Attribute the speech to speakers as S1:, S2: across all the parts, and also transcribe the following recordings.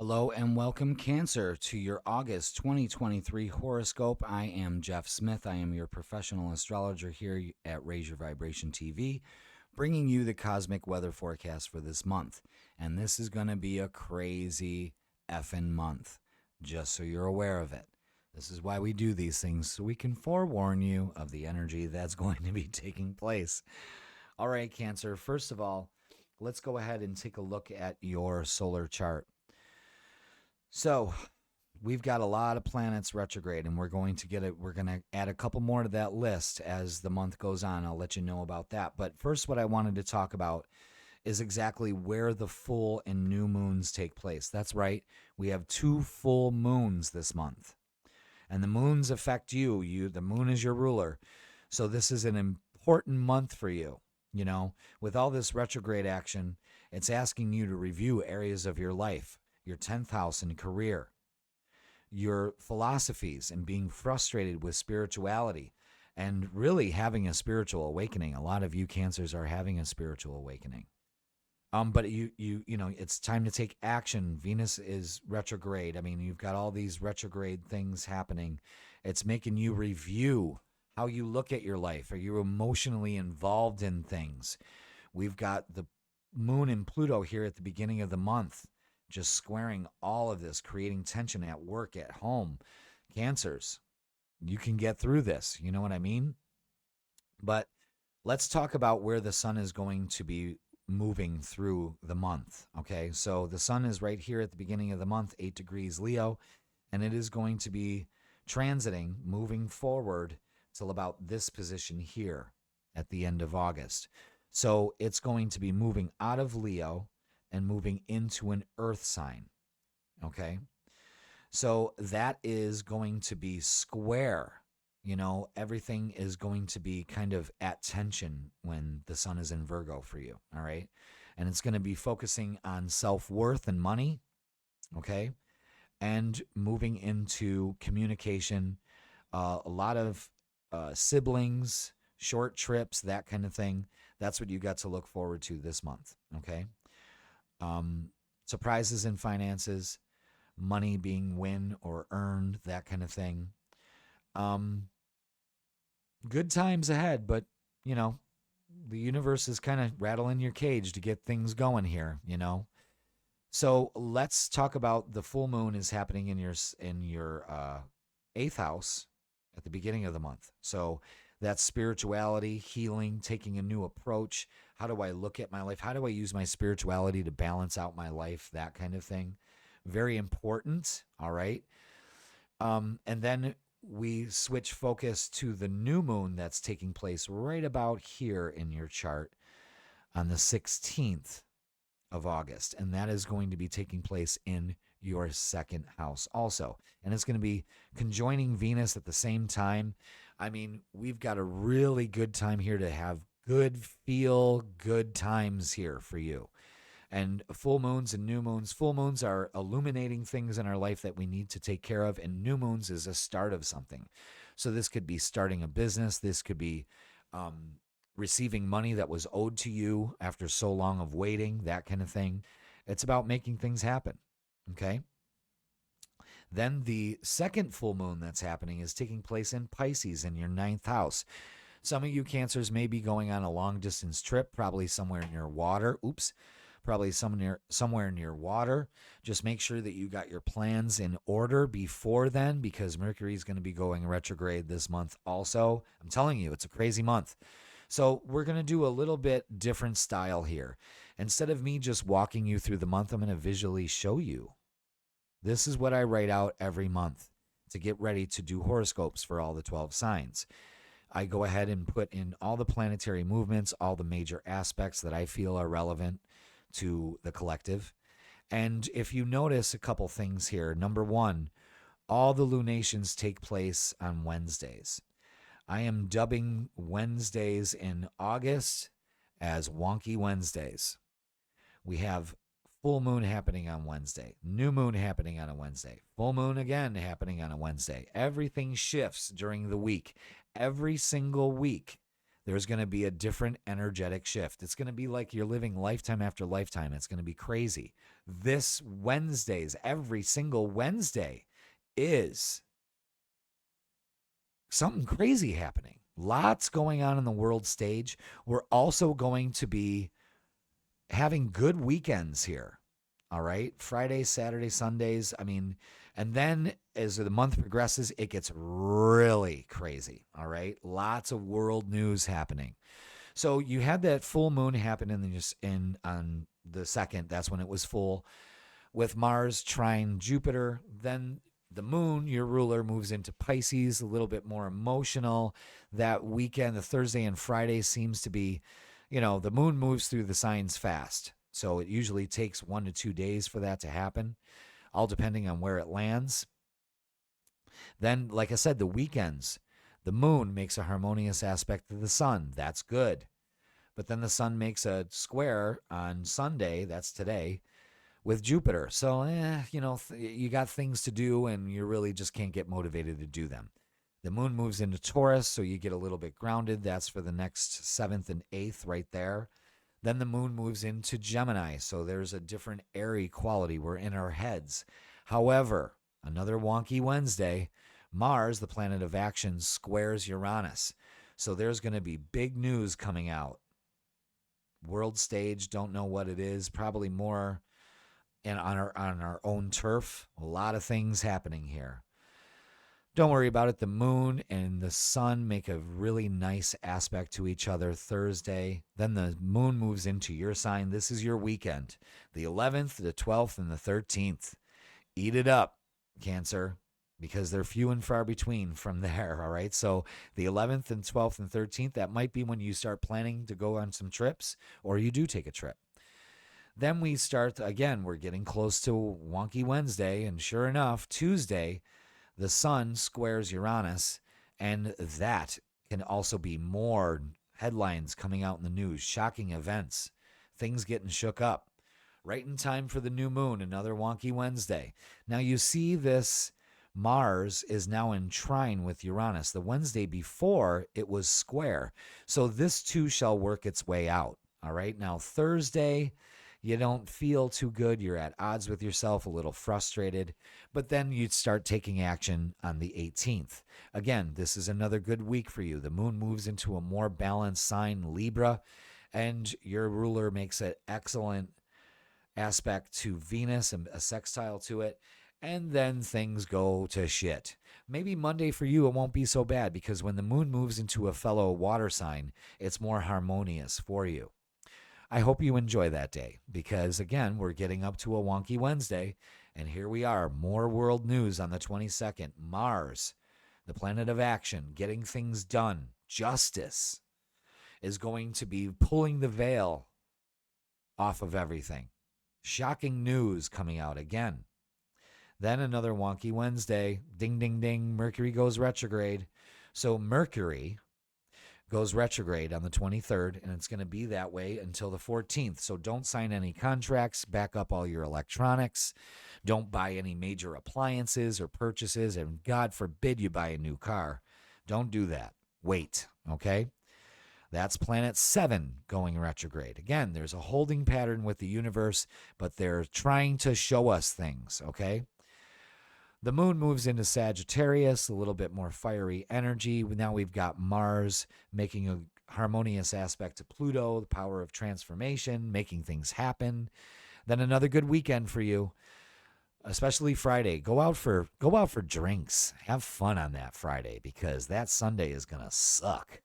S1: Hello and welcome, Cancer, to your August 2023 horoscope. I am Jeff Smith. I am your professional astrologer here at Raise Your Vibration TV, bringing you the cosmic weather forecast for this month. And this is going to be a crazy effing month, just so you're aware of it. This is why we do these things, so we can forewarn you of the energy that's going to be taking place. All right, Cancer, first of all, let's go ahead and take a look at your solar chart. So we've got a lot of planets retrograde, and we're going to add a couple more to that list as the month goes on. I'll let you know about that. But first, what I wanted to talk about is exactly where the full and new moons take place. That's right. We have 2 full moons this month. And the moons affect you. The moon is your ruler. So this is an important month for you. You know, with all this retrograde action, it's asking you to review areas of your life, your 10th house and career, your philosophies, and being frustrated with spirituality and really having a spiritual awakening. A lot of you Cancers are having a spiritual awakening. But you know, it's time to take action. Venus is retrograde. I mean, you've got all these retrograde things happening. It's making you review how you look at your life. Are you emotionally involved in things? We've got the moon and Pluto here at the beginning of the month, just squaring all of this, creating tension at work, at home. Cancers, you can get through this. You know what I mean? But let's talk about where the sun is going to be moving through the month. Okay, so the sun is right here at the beginning of the month, 8 degrees Leo, and it is going to be transiting, moving forward till about this position here at the end of August. So it's going to be moving out of Leo and moving into an earth sign. Okay, so that is going to be square. You know, everything is going to be kind of at tension when the sun is in Virgo for you. All right, and it's going to be focusing on self-worth and money. Okay, and moving into communication, a lot of siblings, short trips, that kind of thing. That's what you got to look forward to this month. Okay, surprises in finances, money being win or earned, that kind of thing. Good times ahead, but you know, the universe is kind of rattling your cage to get things going here, you know. So let's talk about the full moon is happening in your eighth house at the beginning of the month. So that's spirituality, healing, taking a new approach. How do I look at my life? How do I use my spirituality to balance out my life? That kind of thing. Very important. All right. And then we switch focus to the new moon that's taking place right about here in your chart on the 16th of August. And that is going to be taking place in your second house also. And it's going to be conjoining Venus at the same time. I mean, we've got a really good time here to have good times here for you. And full moons and new moons, full moons are illuminating things in our life that we need to take care of. And new moons is a start of something. So this could be starting a business. This could be receiving money that was owed to you after so long of waiting, that kind of thing. It's about making things happen. Okay. Then the second full moon that's happening is taking place in Pisces in your 9th house. Some of you Cancers may be going on a long distance trip, probably somewhere near water. Probably somewhere near water. Just make sure that you got your plans in order before then, because Mercury is going to be going retrograde this month also. I'm telling you, it's a crazy month. So we're going to do a little bit different style here. Instead of me just walking you through the month, I'm going to visually show you. This is what I write out every month to get ready to do horoscopes for all the 12 signs. I go ahead and put in all the planetary movements, all the major aspects that I feel are relevant to the collective. And if you notice a couple things here, number one, all the lunations take place on Wednesdays. I am dubbing Wednesdays in August as Wonky Wednesdays. We have full moon happening on Wednesday, new moon happening on a Wednesday, full moon again happening on a Wednesday. Everything shifts during the week. Every single week, there's going to be a different energetic shift. It's going to be like you're living lifetime after lifetime. It's going to be crazy. this Wednesdays, every single Wednesday is something crazy happening. Lots going on in the world stage. We're also going to be having good weekends here. All right. Fridays, Saturdays, Sundays. I mean, and then as the month progresses, it gets really crazy. All right. Lots of world news happening. So you had that full moon happen in on the 2nd. That's when it was full with Mars trine Jupiter. Then the moon, your ruler, moves into Pisces, a little bit more emotional. That weekend, the Thursday and Friday seems to be, the moon moves through the signs fast. So it usually takes 1 to 2 days for that to happen, all depending on where it lands. Then, like I said, the weekends, the moon makes a harmonious aspect to the sun. That's good. But then the sun makes a square on Sunday, that's today, with Jupiter. So, you got things to do and you really just can't get motivated to do them. The moon moves into Taurus, so you get a little bit grounded. That's for the next 7th and 8th right there. Then the moon moves into Gemini, so there's a different airy quality. We're in our heads. However, another wonky Wednesday, Mars, the planet of action, squares Uranus. So there's going to be big news coming out. World stage, don't know what it is. Probably more on our own turf. A lot of things happening here. Don't worry about it. The moon and the sun make a really nice aspect to each other Thursday. Then the moon moves into your sign. This is your weekend. The 11th, the 12th, and the 13th. Eat it up, Cancer, because they're few and far between from there, all right? So the 11th and 12th and 13th, that might be when you start planning to go on some trips, or you do take a trip. Then we start, again, we're getting close to Wonky Wednesday, and sure enough, Tuesday, the sun squares Uranus, and that can also be more headlines coming out in the news, shocking events, things getting shook up. Right in time for the new moon, another wonky Wednesday. Now you see this Mars is now in trine with Uranus. The Wednesday before, it was square. So this too shall work its way out. All right. Now Thursday, you don't feel too good. You're at odds with yourself, a little frustrated. But then you'd start taking action on the 18th. Again, this is another good week for you. The moon moves into a more balanced sign, Libra, and your ruler makes an excellent aspect to Venus and a sextile to it. And then things go to shit. Maybe Monday for you, it won't be so bad because when the moon moves into a fellow water sign, it's more harmonious for you. I hope you enjoy that day because, again, we're getting up to a wonky Wednesday, and here we are, more world news on the 22nd. Mars, the planet of action, getting things done, justice, is going to be pulling the veil off of everything. Shocking news coming out again. Then another wonky Wednesday, ding, ding, ding, Mercury goes retrograde. So Mercury goes retrograde on the 23rd, and it's going to be that way until the 14th. So don't sign any contracts, back up all your electronics, don't buy any major appliances or purchases, and God forbid you buy a new car. Don't do that. Wait, okay? That's planet 7 going retrograde. Again, there's a holding pattern with the universe, but they're trying to show us things, okay? The moon moves into Sagittarius, a little bit more fiery energy. Now we've got Mars making a harmonious aspect to Pluto, the power of transformation, making things happen. Then another good weekend for you, especially Friday. Go out for drinks. Have fun on that Friday because that Sunday is going to suck,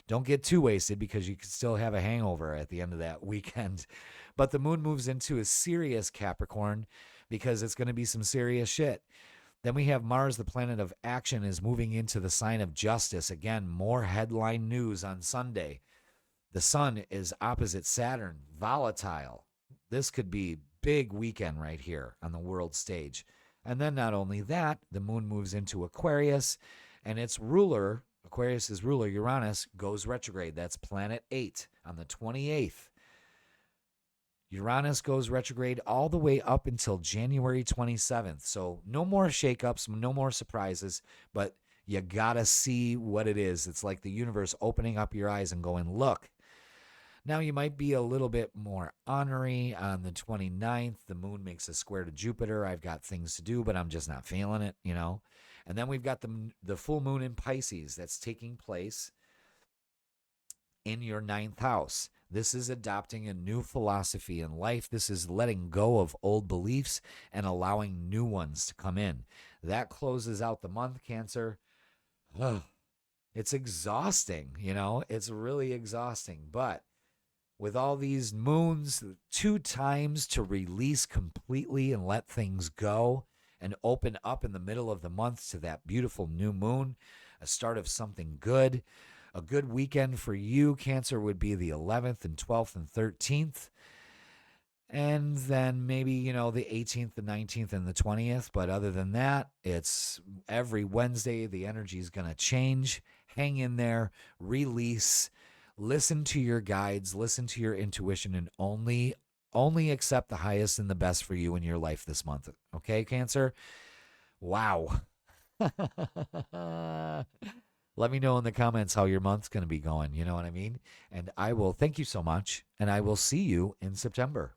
S1: Don't get too wasted because you could still have a hangover at the end of that weekend. But the moon moves into a serious Capricorn because it's going to be some serious shit. Then we have Mars, the planet of action, is moving into the sign of justice. Again, more headline news on Sunday. The sun is opposite Saturn, volatile. This could be big weekend right here on the world stage. And then not only that, the moon moves into Aquarius, and its ruler, Aquarius's ruler, Uranus, goes retrograde. That's planet 8 on the 28th. Uranus goes retrograde all the way up until January 27th. So no more shakeups, no more surprises, but you got to see what it is. It's like the universe opening up your eyes and going, look. Now, you might be a little bit more ornery on the 29th. The moon makes a square to Jupiter. I've got things to do, but I'm just not feeling it, you know? And then we've got the full moon in Pisces that's taking place in your ninth house. This is adopting a new philosophy in life. This is letting go of old beliefs and allowing new ones to come in. That closes out the month, Cancer. Ugh, it's exhausting, you know? It's really exhausting. But with all these moons, 2 times to release completely and let things go and open up in the middle of the month to that beautiful new moon, a start of something good. A good weekend for you, Cancer, would be the 11th and 12th and 13th. And then maybe, the 18th, the 19th, and the 20th. But other than that, it's every Wednesday. The energy is going to change. Hang in there, release, listen to your guides, listen to your intuition, and only accept the highest and the best for you in your life this month. Okay, Cancer? Wow. Let me know in the comments how your month's going to be going. You know what I mean? And I will thank you so much. And I will see you in September.